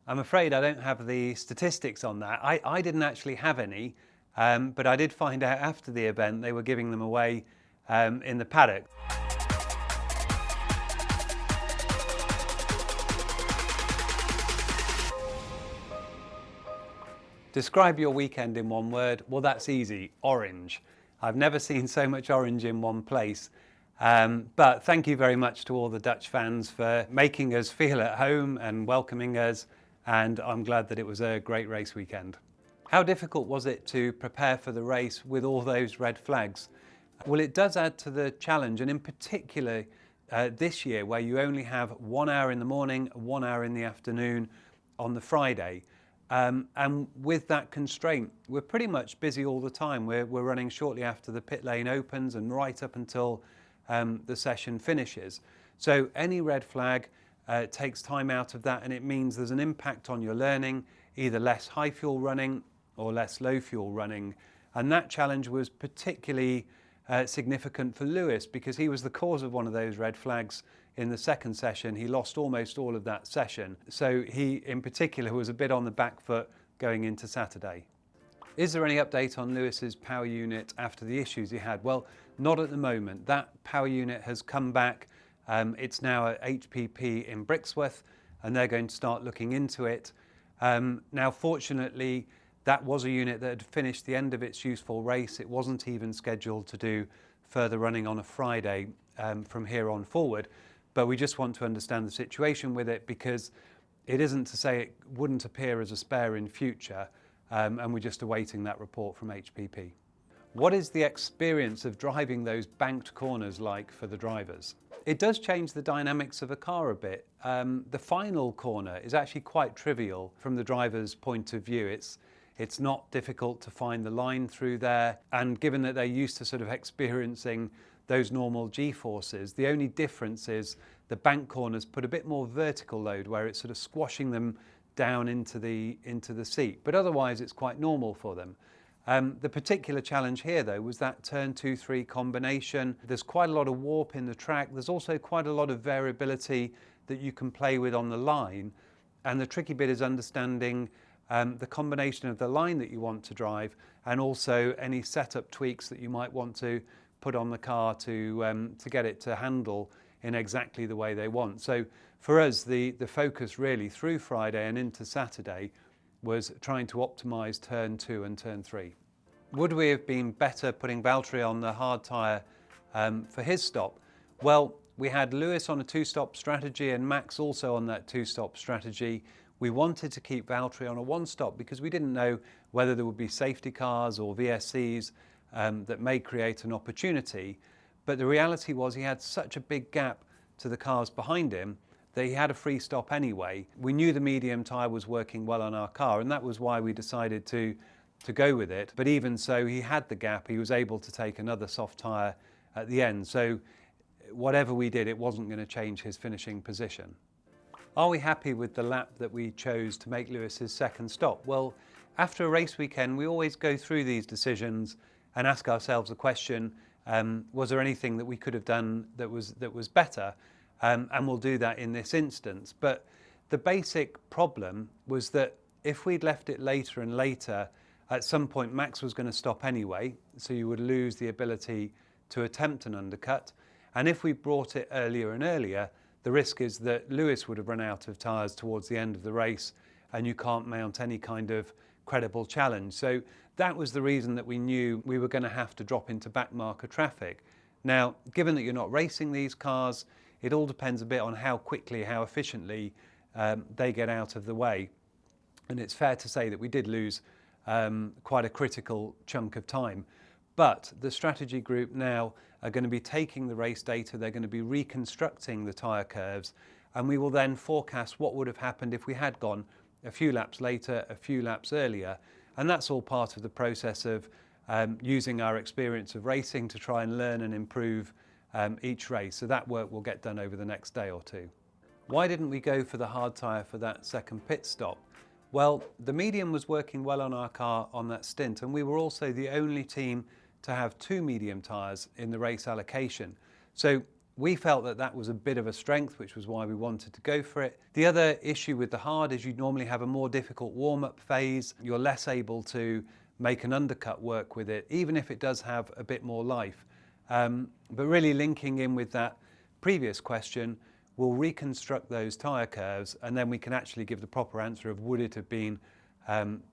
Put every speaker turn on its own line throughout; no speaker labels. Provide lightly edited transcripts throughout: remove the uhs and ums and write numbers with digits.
I'm afraid I don't have the statistics on that. I didn't actually have any, but I did find out after the event they were giving them away in the paddock. Describe your weekend in one word. Well, that's easy, orange. I've never seen so much orange in one place. But thank you very much to all the Dutch fans for making us feel at home and welcoming us. And I'm glad that it was a great race weekend. How difficult was it to prepare for the race with all those red flags? Well, it does add to the challenge, and in particular this year, where you only have 1 hour in the morning, 1 hour in the afternoon on the Friday. And with that constraint, we're pretty much busy all the time. We're running shortly after the pit lane opens and right up until the session finishes. So any red flag takes time out of that, and it means there's an impact on your learning, either less high fuel running or less low fuel running. And that challenge was particularly significant for Lewis because he was the cause of one of those red flags in the second session. He lost almost all of that session. So he, in particular, was a bit on the back foot going into Saturday. Is there any update on Lewis's power unit after the issues he had? Well, not at the moment. That power unit has come back. It's now at HPP in Brixworth, and they're going to start looking into it. Now, fortunately, that was a unit that had finished the end of its useful race. It wasn't even scheduled to do further running on a Friday from here on forward. But we just want to understand the situation with it, because it isn't to say it wouldn't appear as a spare in future, and we're just awaiting that report from HPP. What is the experience of driving those banked corners like for the drivers? It does change the dynamics of a car a bit. The final corner is actually quite trivial from the driver's point of view. It's not difficult to find the line through there, and given that they're used to sort of experiencing those normal G-forces, the only difference is the bank corners put a bit more vertical load where it's sort of squashing them down into the seat, but otherwise it's quite normal for them. The particular challenge here though was that turn 2-3 combination. There's quite a lot of warp in the track. There's also quite a lot of variability that you can play with on the line, and the tricky bit is understanding the combination of the line that you want to drive and also any setup tweaks that you might want to put on the car to get it to handle in exactly the way they want. So for us, the focus really through Friday and into Saturday was trying to optimise turn 2 and turn 3. Would we have been better putting Valtteri on the hard tyre for his stop? Well, we had Lewis on a 2-stop strategy and Max also on that 2-stop strategy. We wanted to keep Valtteri on a 1-stop because we didn't know whether there would be safety cars or VSCs that may create an opportunity. But the reality was he had such a big gap to the cars behind him that he had a free stop anyway. We knew the medium tyre was working well on our car, and that was why we decided to go with it. But even so, he had the gap. He was able to take another soft tyre at the end. So whatever we did, it wasn't going to change his finishing position. Are we happy with the lap that we chose to make Lewis his second stop? Well, after a race weekend, we always go through these decisions and ask ourselves the question, was there anything that we could have done that was better? And we'll do that in this instance. But the basic problem was that if we'd left it later and later, at some point Max was going to stop anyway, so you would lose the ability to attempt an undercut. And if we brought it earlier and earlier, the risk is that Lewis would have run out of tyres towards the end of the race, and you can't mount any kind of credible challenge. So that was the reason that we knew we were going to have to drop into backmarker traffic. Now, given that you're not racing these cars, it all depends a bit on how quickly, how efficiently they get out of the way. And it's fair to say that we did lose quite a critical chunk of time. But the strategy group now are going to be taking the race data, they're going to be reconstructing the tyre curves, and we will then forecast what would have happened if we had gone a few laps later, a few laps earlier. And that's all part of the process of using our experience of racing to try and learn and improve each race. So that work will get done over the next day or two. Why didn't we go for the hard tyre for that second pit stop? Well, the medium was working well on our car on that stint, and we were also the only team to have 2 medium tyres in the race allocation. So We felt that that was a bit of a strength, which was why we wanted to go for it. The other issue with the hard is you normally have a more difficult warm-up phase. You're less able to make an undercut work with it, even if it does have a bit more life. But really linking in with that previous question, we'll reconstruct those tyre curves, and then we can actually give the proper answer of would it have been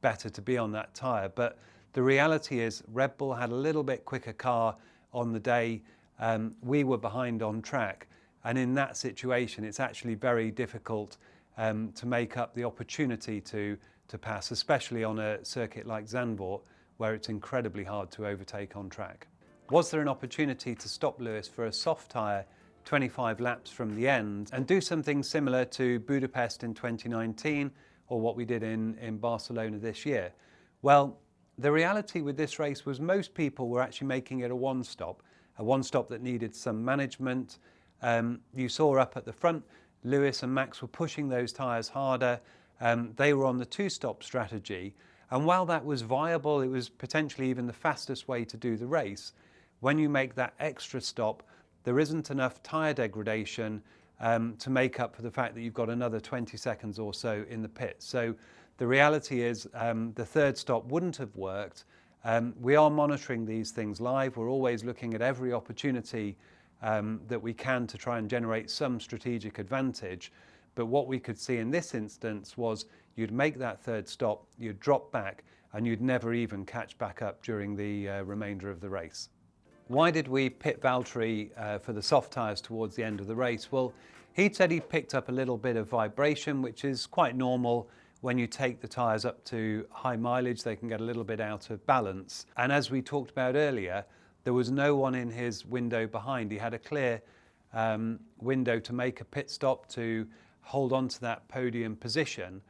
better to be on that tyre. But the reality is Red Bull had a little bit quicker car on the day. We were behind on track, and in that situation it's actually very difficult to make up the opportunity to pass, especially on a circuit like Zandvoort where it's incredibly hard to overtake on track. Was there an opportunity to stop Lewis for a soft tyre 25 laps from the end and do something similar to Budapest in 2019 or what we did in Barcelona this year? Well, the reality with this race was most people were actually making it a one-stop that needed some management. You saw up at the front, Lewis and Max were pushing those tyres harder. They were on the two-stop strategy. And while that was viable, it was potentially even the fastest way to do the race. When you make that extra stop, there isn't enough tyre degradation to make up for the fact that you've got another 20 seconds or so in the pit. So the reality is the third stop wouldn't have worked. We are monitoring these things live. We're always looking at every opportunity that we can to try and generate some strategic advantage. But what we could see in this instance was you'd make that third stop, you'd drop back, and you'd never even catch back up during the remainder of the race. Why did we pit Valtteri for the soft tyres towards the end of the race? Well, he'd said he picked up a little bit of vibration, which is quite normal. When you take the tyres up to high mileage, they can get a little bit out of balance. And as we talked about earlier, there was no one in his window behind. He had a clear window to make a pit stop to hold on to that podium position.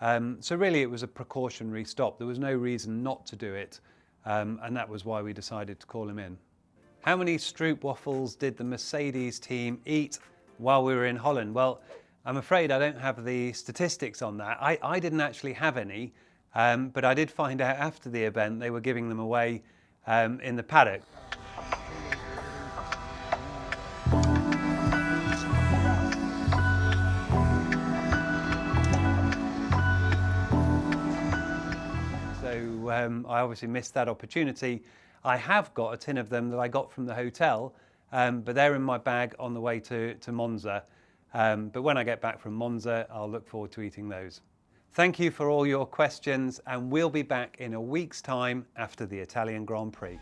So really it was a precautionary stop. There was no reason not to do it. And that was why we decided to call him in. How many stroopwafels did the Mercedes team eat while we were in Holland? Well, I'm afraid I don't have the statistics on that. I didn't actually have any, but I did find out after the event they were giving them away in the paddock. So I obviously missed that opportunity. I have got a tin of them that I got from the hotel, but they're in my bag on the way to Monza. But when I get back from Monza, I'll look forward to eating those. Thank you for all your questions, and we'll be back in a week's time after the Italian Grand Prix.